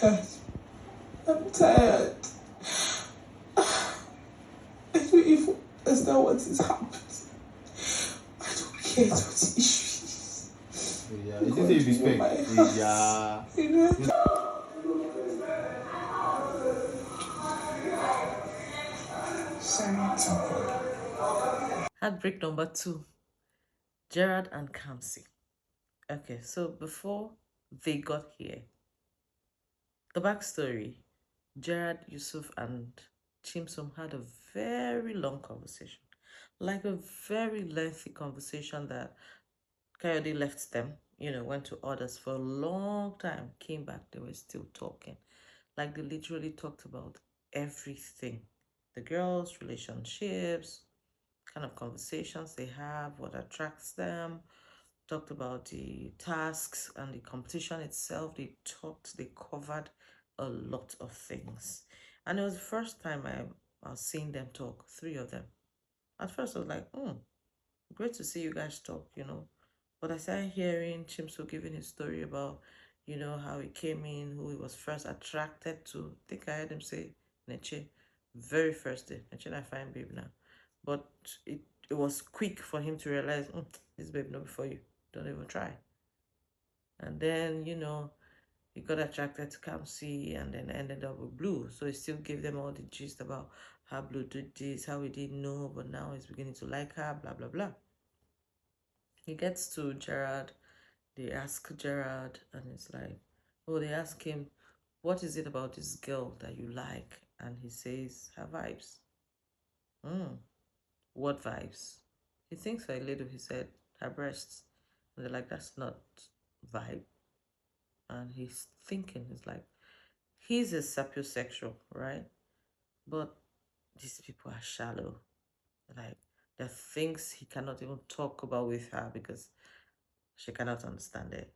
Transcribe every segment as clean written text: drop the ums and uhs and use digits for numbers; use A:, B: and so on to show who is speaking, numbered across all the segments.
A: I'm tired. I don't even understand what is happening. I don't get what the issue is.
B: Yeah, you didn't say respect. Yeah.
C: Heartbreak number 2, Gerard and Kamsi. Okay, so before they got here, the backstory, Gerard, Yusuf, and Chimsum had a very long conversation. Like a very lengthy conversation that Coyote left them, went to others for a long time, came back, they were still talking. Like they literally talked about everything. The girls' relationships, kind of conversations they have, what attracts them, talked about the tasks and the competition itself. They covered a lot of things. And it was the first time I was seeing them talk, 3 of them. At first I was like, great to see you guys talk. But I started hearing Chimso giving his story about, how he came in, who he was first attracted to. I think I heard him say Neche, very first day. Neche, I find babe now. But it was quick for him to realize, this babe not before you. Don't even try. And then, he got attracted to Kamsi and then ended up with Blue. So he still gave them all the gist about how Blue did this, how he didn't know, but now he's beginning to like her, blah, blah, blah. He gets to Gerard. They ask Gerard, and it's like, they ask him, what is it about this girl that you like? And he says, her vibes. What vibes? He thinks for a little, he said, her breasts. And they're like, that's not vibe. And he's thinking, he's like, he's a sapiosexual, right? But these people are shallow. Like, there are things he cannot even talk about with her because she cannot understand it.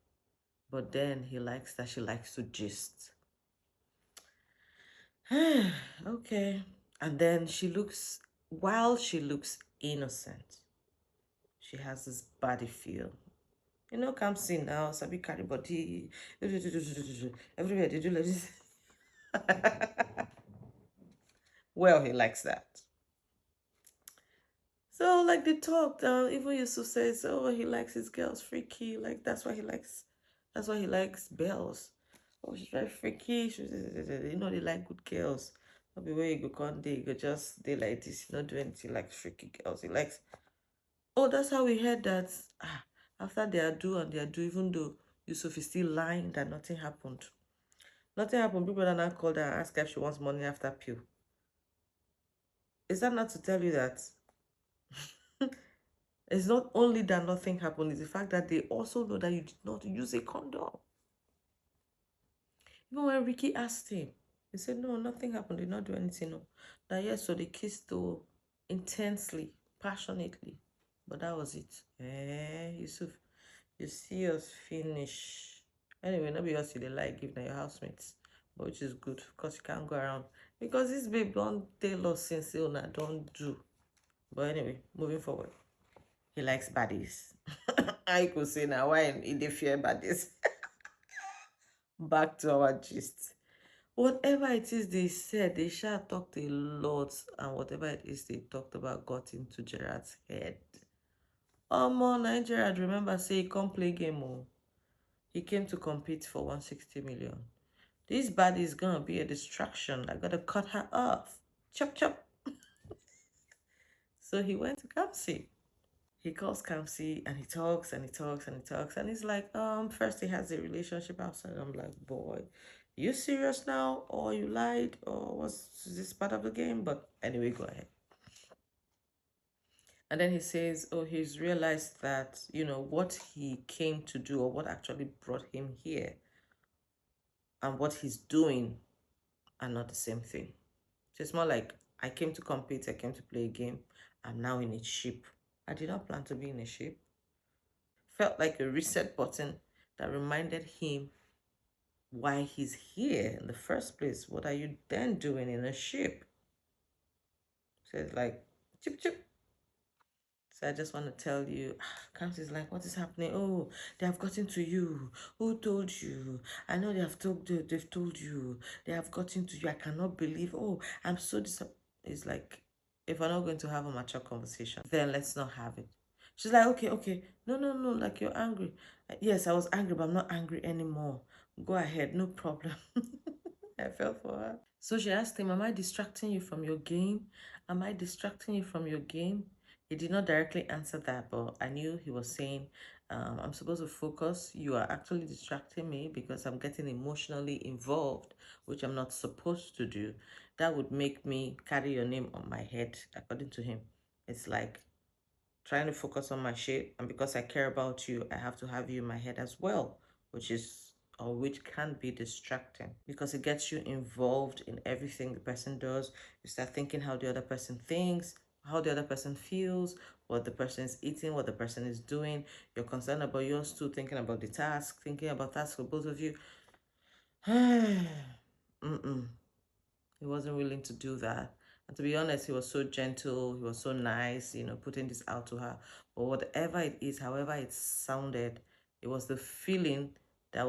C: But then he likes that she likes to gist. Okay. And then while she looks innocent, she has this body feel. Kamsi now, Sabi carry body, everywhere they do like this. Well, he likes that. So, like, they talked. Even Yusuf says, he likes his girls freaky. Like, that's why he likes Bells. Oh, she's very freaky. They like good girls. Not be where you go one day, you go just day like this. You not do anything like freaky girls. He likes. Oh, that's how we heard that. After they do, even though Yusuf is still lying that nothing happened. Nothing happened. People are now called her and ask her if she wants money after pill. Is that not to tell you that? It's not only that nothing happened, it's the fact that they also know that you did not use a condom. Even when Ricky asked him, he said, no, nothing happened, did not do anything. No. That yes, so they kissed though intensely, passionately. But that was it. Yusuf, you see us finish. Anyway, not because you like giving your housemates, but which is good because you can't go around. Because this babe don't tell us since don't do. But anyway, moving forward. He likes baddies. I could say now why they fear baddies. Back to our gist. Whatever it is they said, they shall talked a lot, and whatever it is they talked about got into Gerard's head. Gerard, remember, say he come play game. He came to compete for 160 million. This baddie is gonna be a distraction. I gotta cut her off. Chop chop. So he went to Kamsi. He calls Kamsi and he talks and he talks and he talks and he's like, first he has a relationship outside. I'm like, boy, you serious now? Or you lied? Or was this part of the game? But anyway, go ahead. And then he says, he's realized that, what he came to do or what actually brought him here and what he's doing are not the same thing. So it's more like, I came to compete, I came to play a game. I'm now in a ship. I did not plan to be in a ship. Felt like a reset button that reminded him why he's here in the first place. What are you then doing in a ship? So it's like, chip, chip. So I just want to tell you, Kamsi's like, what is happening? Oh, they have gotten to you. Who told you? I know they've told you. They have gotten to you. I cannot believe. Oh, I'm so disappointed. It's like, if we're not going to have a mature conversation, then let's not have it. She's like, okay. No, like you're angry. Yes, I was angry, but I'm not angry anymore. Go ahead, no problem. I fell for her. So she asked him, am I distracting you from your game? Am I distracting you from your game? He did not directly answer that, but I knew he was saying, I'm supposed to focus. You are actually distracting me because I'm getting emotionally involved, which I'm not supposed to do. That would make me carry your name on my head, according to him. It's like trying to focus on my shit, and because I care about you, I have to have you in my head as well, which can be distracting because it gets you involved in everything the person does. You start thinking how the other person thinks, how the other person feels, what the person is eating, what the person is doing. You're concerned about yours too, thinking about the task, thinking about tasks for both of you. He wasn't willing to do that. And to be honest, he was so gentle, he was so nice, putting this out to her. But whatever it is, however it sounded, it was the feeling that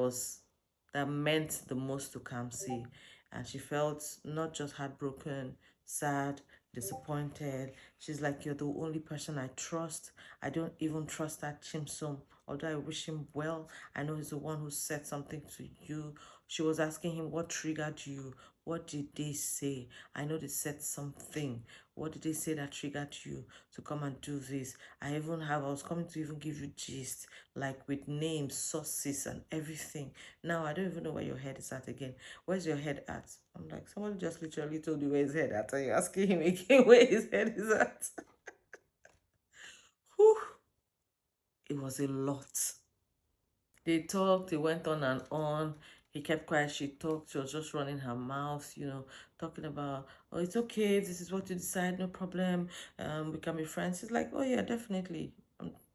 C: meant the most to Kamsi. And she felt not just heartbroken, sad, disappointed. She's like, you're the only person I trust. I don't even trust that Chimsum, although I wish him well. I know he's the one who said something to you. She was asking him, what triggered you? What did they say? I know they said something. What did they say that triggered you to come and do this? I was coming to even give you gist, like with names, sources, and everything. Now, I don't even know where your head is at again. Where's your head at? I'm like, someone just literally told you where his head at, and you're asking him again where his head is at. Whew. It was a lot. They talked, they went on and on. He kept quiet, she talked, she was just running her mouth, talking about, oh, it's okay, this is what you decide, no problem, we can be friends. He's like, oh yeah, definitely,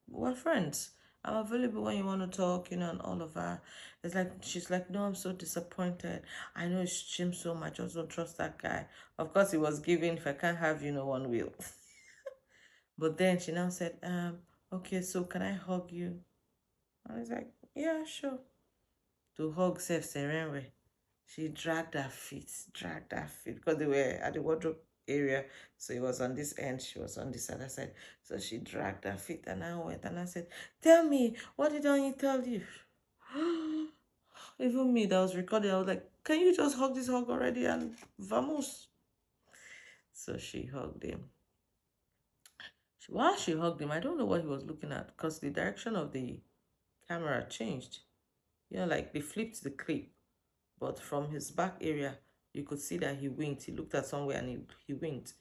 C: we're friends. I'm available when you want to talk, and all of that. It's like, she's like, no, I'm so disappointed. I know it's Jim so much, I just don't trust that guy. Of course, he was giving, if I can't have you, no one will. But then she now said, okay, so can I hug you? I was like, yeah, sure. To hug Sef Serenwe. She dragged her feet, because they were at the wardrobe area. So it was on this end, she was on this other side. So she dragged her feet, and I went and I said, tell me, what did I tell you? Even me that was recording, I was like, can you just hug this hug already and vamos? So she hugged him. While she hugged him, I don't know what he was looking at because the direction of the camera changed. Like they flipped the clip. But from his back area, you could see that he winked. He looked at somewhere and he winked.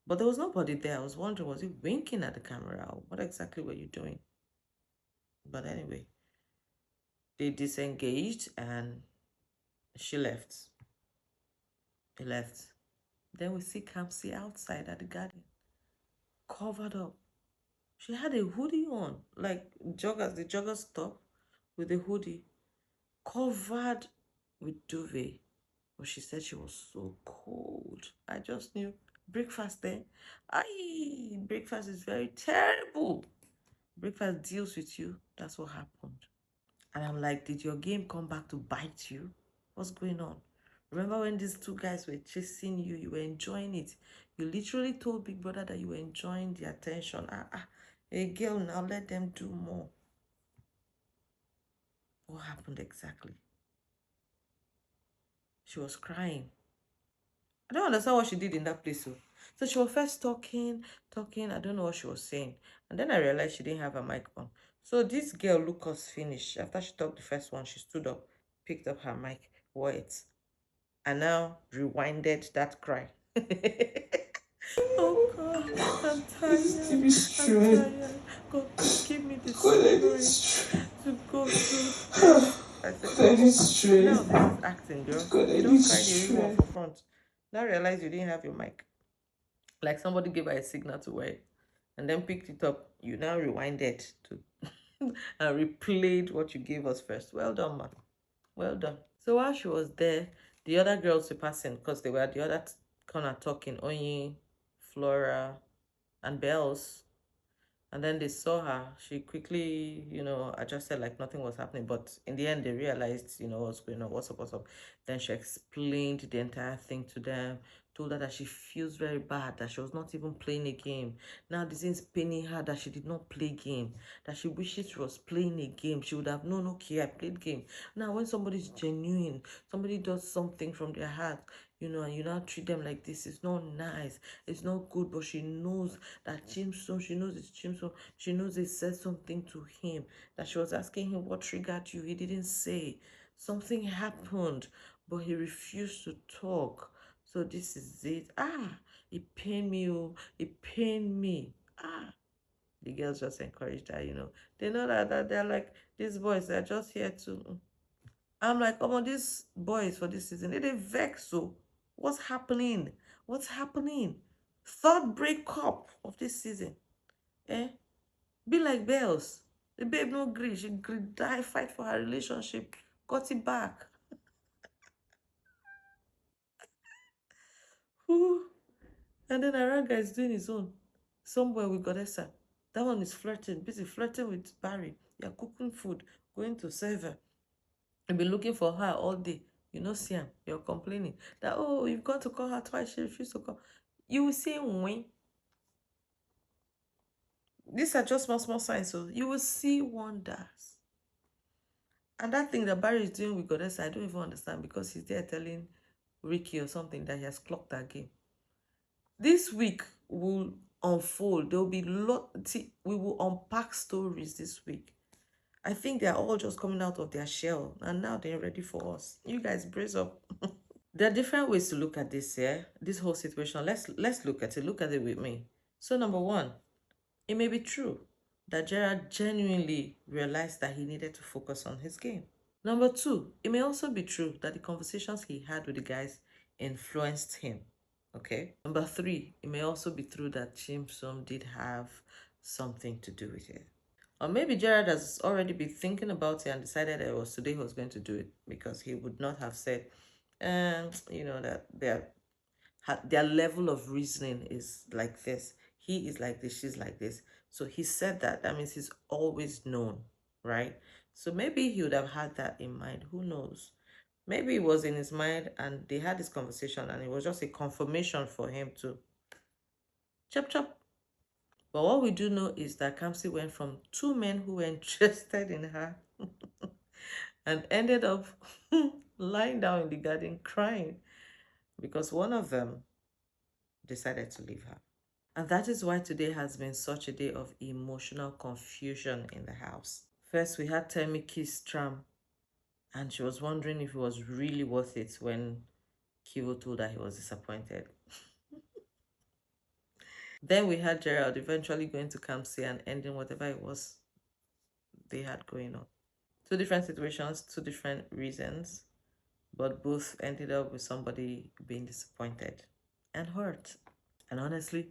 C: But there was nobody there. I was wondering, was he winking at the camera? Or what exactly were you doing? But anyway, they disengaged and she left. He left. Then we see Kamsi outside at the garden, covered up. She had a hoodie on, like the joggers top with a hoodie, covered with duvet. But she said she was so cold. I just knew breakfast there. Breakfast is very terrible. Breakfast deals with you. That's what happened. And I'm like, did your game come back to bite you? What's going on? Remember when these two guys were chasing you? You were enjoying it. You literally told Big Brother that you were enjoying the attention. A girl, now let them do more. What happened exactly? She was crying. I don't understand what she did in that place. So she was first talking. I don't know what she was saying. And then I realized she didn't have her mic on. So this girl, Lucas, finished. After she talked the first one, she stood up, picked up her mic, wore it, and now rewinded that cry. Oh God, I'm tired. I'm tired. God, please give me the strength to go through this. I said, now this is acting, girl. You don't cry the real one for front. Now realize you didn't have your mic. Like somebody gave her a signal to wear it and then picked it up. You now rewinded to and replayed what you gave us first. Well done, man. Well done. So while she was there, the other girls were passing because they were at the other corner talking. Onyi, Flora, and Bells. And then they saw her. She quickly, adjusted like nothing was happening. But in the end, they realized, what's going on, what's up. Then she explained the entire thing to them, told her that she feels very bad, that she was not even playing a game. Now this is paining her that she did not play game, that she wishes she was playing a game. She would have known, okay, I played game. Now, when somebody's genuine, somebody does something from their heart, and you now treat them like this, it's not nice, it's not good. But she knows that Chimson, she knows it's Chimson, she knows they said something to him, that she was asking him what triggered you. He didn't say. Something happened, but he refused to talk. So this is it. It pained me. Oh, it pained me. The girls just encouraged her, They know that they're like, these boys, they're just here to. I'm like, oh, these boys for this season, they vex. So what's happening? What's happening? Third breakup of this season. Be like Bells. The babe no gree. She die fight for her relationship. Got it back. Whew. And then Araga is doing his own. Somewhere with Godessa. That one is flirting. Busy flirting with Barry. You're cooking food. Going to serve her. You've been looking for her all day. You know, see him. You're complaining that, oh, you've gone to call her twice. She refused to call. You will see when. These are just small signs. So you will see wonders. And that thing that Barry is doing with Godessa, I don't even understand, because he's there telling Ricky or something that he has clocked that game. This week will unfold. There will be we will unpack stories this week. I think they're all just coming out of their shell, and now they're ready for us. You guys brace up. There are different ways to look at this, this whole situation. Let's look at it. Look at it with me. So number one, it may be true that Gerard genuinely realized that he needed to focus on his game. Number two, it may also be true that the conversations he had with the guys influenced him. Okay. Number three, it may also be true that Chimsom did have something to do with it. Or maybe Gerard has already been thinking about it and decided that it was today he was going to do it, because he would not have said, that their level of reasoning is like this. He is like this, she's like this. So he said that. That means he's always known, right? So maybe he would have had that in mind. Who knows? Maybe it was in his mind and they had this conversation and it was just a confirmation for him to chop chop. But what we do know is that Kamsi went from two men who were interested in her and ended up lying down in the garden crying because one of them decided to leave her. And that is why today has been such a day of emotional confusion in the house. First, we had Temi kiss Tram, and she was wondering if it was really worth it when Kivo told her he was disappointed. Then we had Gerard eventually going to Kamsi and ending whatever it was they had going on. Two different situations, two different reasons, but both ended up with somebody being disappointed and hurt. And honestly,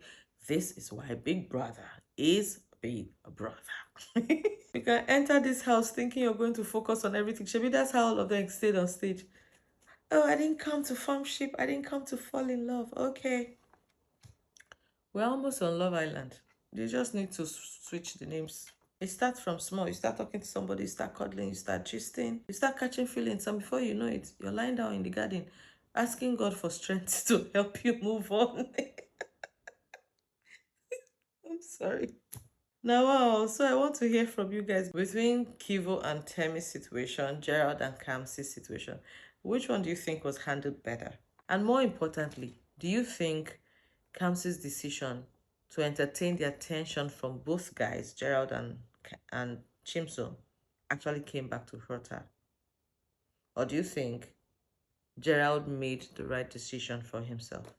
C: this is why Big Brother is Big Brother. You can enter this house thinking you're going to focus on everything. Maybe that's how all of them stayed on stage. Oh, I didn't come to farm sheep. I didn't come to fall in love. Okay. We're almost on Love Island. They just need to switch the names. It starts from small. You start talking to somebody, you start cuddling, you start gisting, you start catching feelings, and before you know it, you're lying down in the garden, asking God for strength to help you move on. I'm sorry. Now, so I want to hear from you guys between Kivo and Temi's situation, Gerard and Kamsi's situation. Which one do you think was handled better? And more importantly, do you think Kamsi's decision to entertain the attention from both guys, Gerald and Chimso, actually came back to hurt her? Or do you think Gerald made the right decision for himself?